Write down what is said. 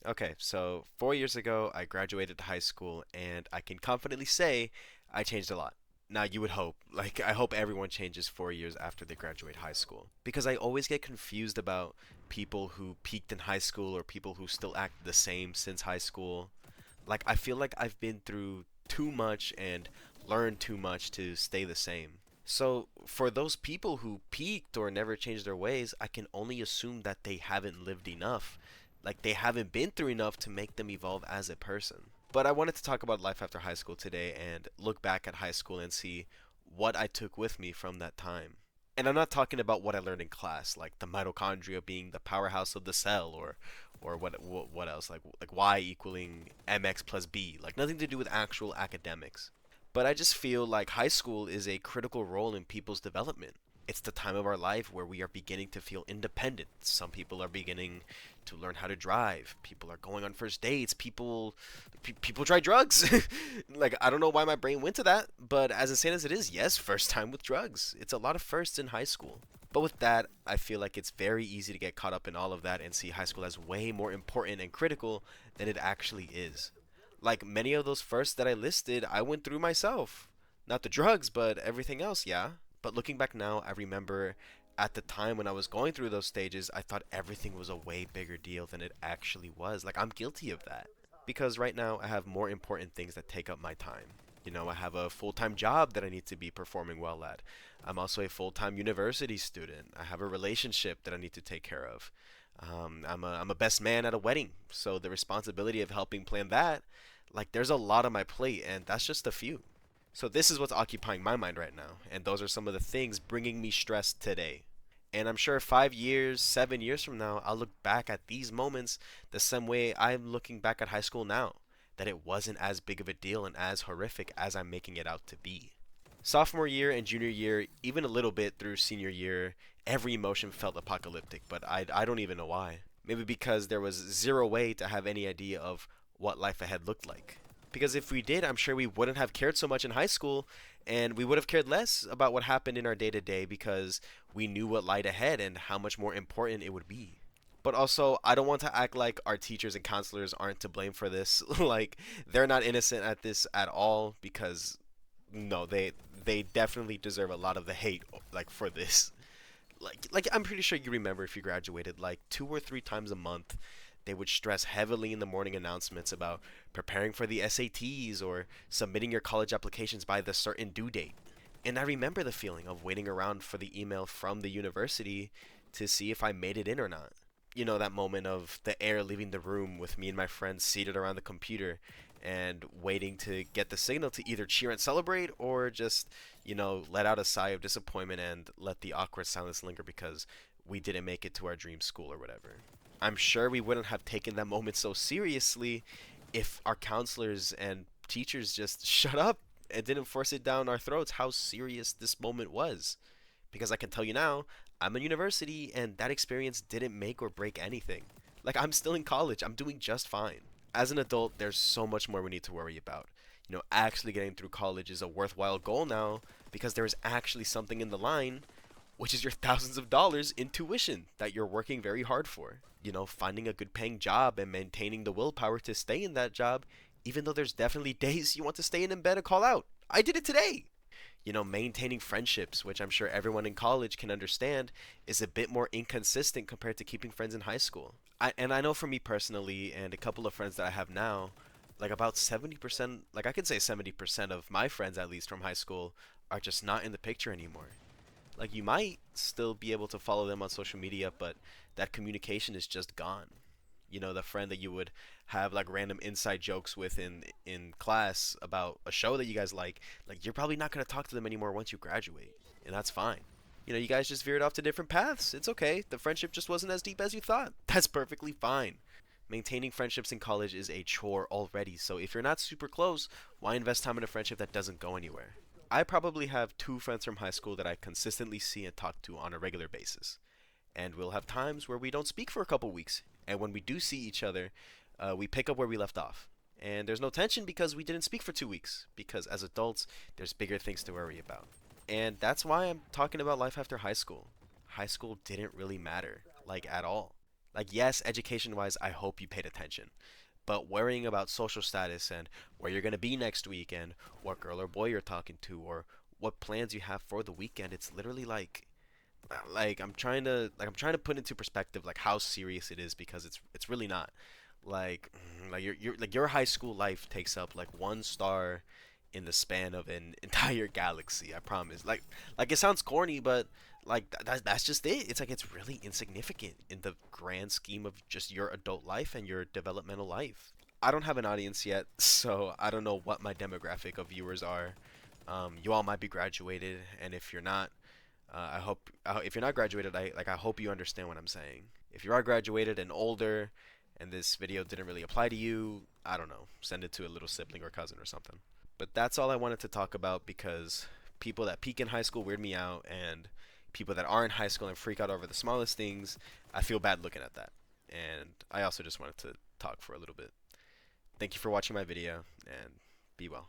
Okay, so 4 years ago, I graduated high school, and I can confidently say I changed a lot. Now, you would hope, like, I hope everyone changes 4 years after they graduate high school. Because I always get confused about people who peaked in high school or people who still act the same since high school. Like, I feel like I've been through too much and learned too much to stay the same. So, for those people who peaked or never changed their ways, I can only assume that they haven't lived enough. Like, they haven't been through enough to make them evolve as a person. But I wanted to talk about life after high school today and look back at high school and see what I took with me from that time. And I'm not talking about what I learned in class, like the mitochondria being the powerhouse of the cell, or what else, like Y equaling mx plus b, like nothing to do with actual academics. But I just feel like high school is a critical role in people's development. It's the time of our life where we are beginning to feel independent. Some people are beginning to learn how to drive. People are going on first dates. People try drugs. Like, I don't know why my brain went to that, but as insane as it is, yes, first time with drugs. It's a lot of firsts in high school. But with that, I feel like it's very easy to get caught up in all of that and see high school as way more important and critical than it actually is. Like many of those firsts that I listed, I went through myself. Not the drugs, but everything else, yeah. But looking back now, I remember at the time when I was going through those stages, I thought everything was a way bigger deal than it actually was. Like, I'm guilty of that. Because right now, I have more important things that take up my time. You know, I have a full time job that I need to be performing well at. I'm also a full time university student. I have a relationship that I need to take care of. I'm a best man at a wedding, so the responsibility of helping plan that, like, there's a lot on my plate, and that's just a few. So this is what's occupying my mind right now, and those are some of the things bringing me stress today. And I'm sure 5 years, 7 years from now, I'll look back at these moments the same way I'm looking back at high school now, that it wasn't as big of a deal and as horrific as I'm making it out to be. Sophomore year and junior year, even a little bit through senior year, every emotion felt apocalyptic, but I don't even know why. Maybe because there was zero way to have any idea of what life ahead looked like. Because if we did, I'm sure we wouldn't have cared so much in high school, and we would have cared less about what happened in our day to day because we knew what lied ahead and how much more important it would be. But also, I don't want to act like our teachers and counselors aren't to blame for this. Like, they're not innocent at this at all, because no, they definitely deserve a lot of the hate, like, for this. Like I'm pretty sure you remember, if you graduated, like 2 or 3 times a month, they would stress heavily in the morning announcements about preparing for the SATs or submitting your college applications by the certain due date. And I remember the feeling of waiting around for the email from the university to see if I made it in or not. You know, that moment of the air leaving the room with me and my friends seated around the computer and waiting to get the signal to either cheer and celebrate or just, let out a sigh of disappointment and let the awkward silence linger because we didn't make it to our dream school or whatever. I'm sure we wouldn't have taken that moment so seriously if our counselors and teachers just shut up and didn't force it down our throats how serious this moment was. Because I can tell you now, I'm in university and that experience didn't make or break anything. Like, I'm still in college, I'm doing just fine. As an adult, there's so much more we need to worry about. Actually getting through college is a worthwhile goal now because there is actually something in the line, which is your thousands of dollars in tuition that you're working very hard for. Finding a good paying job and maintaining the willpower to stay in that job, even though there's definitely days you want to stay in bed and call out. I did it today. Maintaining friendships, which I'm sure everyone in college can understand, is a bit more inconsistent compared to keeping friends in high school. And I know for me personally, and a couple of friends that I have now, like about 70%, like I could say 70% of my friends, at least from high school, are just not in the picture anymore. Like, you might still be able to follow them on social media, but that communication is just gone. The friend that you would have like random inside jokes with in class about a show that you guys like you're probably not going to talk to them anymore once you graduate, and that's fine. You guys just veered off to different paths. It's okay. The friendship just wasn't as deep as you thought. That's perfectly fine. Maintaining friendships in college is a chore already, so if you're not super close, why invest time in a friendship that doesn't go anywhere? I probably have two friends from high school that I consistently see and talk to on a regular basis, and we'll have times where we don't speak for a couple weeks. And when we do see each other, we pick up where we left off. And there's no tension because we didn't speak for 2 weeks. Because as adults, there's bigger things to worry about. And that's why I'm talking about life after high school. High school didn't really matter, like, at all. Like, yes, education wise, I hope you paid attention. But worrying about social status and where you're going to be next week and what girl or boy you're talking to or what plans you have for the weekend, it's literally like I'm trying to put into perspective like how serious it is because it's really not. Like your high school life takes up like one star in the span of an entire galaxy. I promise. Like it sounds corny, but like that's just it. It's like it's really insignificant in the grand scheme of just your adult life and your developmental life. I don't have an audience yet, so I don't know what my demographic of viewers are. You all might be graduated, and if you're not, if you're not graduated, I hope you understand what I'm saying. If you are graduated and older, and this video didn't really apply to you, I don't know, send it to a little sibling or cousin or something. But that's all I wanted to talk about because people that peak in high school weird me out, and people that are in high school and freak out over the smallest things, I feel bad looking at that. And I also just wanted to talk for a little bit. Thank you for watching my video, and be well.